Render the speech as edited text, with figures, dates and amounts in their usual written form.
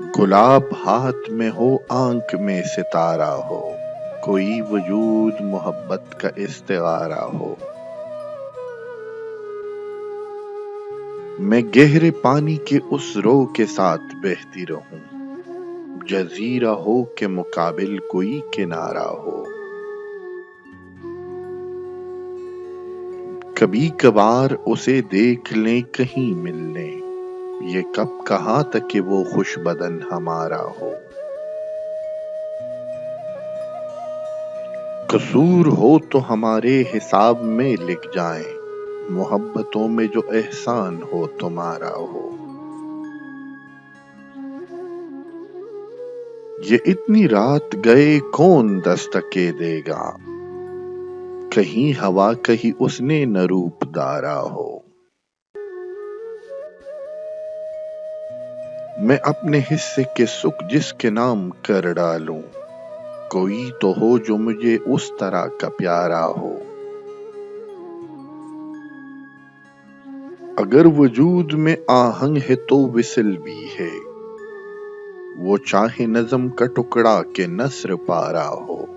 گلاب ہاتھ میں ہو آنکھ میں ستارہ ہو، کوئی وجود محبت کا استعارہ ہو۔ میں گہرے پانی کے اس رو کے ساتھ بہتی رہوں، جزیرہ ہو کے مقابل کوئی کنارہ ہو۔ کبھی کبھار اسے دیکھ لیں کہیں ملنے، یہ کب کہا تھا کہ وہ خوش بدن ہمارا ہو۔ قصور ہو تو ہمارے حساب میں لکھ جائیں، محبتوں میں جو احسان ہو تمہارا ہو۔ یہ اتنی رات گئے کون دستکے دے گا، کہیں ہوا کہیں اس نے نہ روپ دارا ہو۔ میں اپنے حصے کے سکھ جس کے نام کر ڈالوں، کوئی تو ہو جو مجھے اس طرح کا پیارا ہو۔ اگر وجود میں آہنگ ہے تو وصل بھی ہے، وہ چاہے نظم کا ٹکڑا کہ نثر پارا ہو۔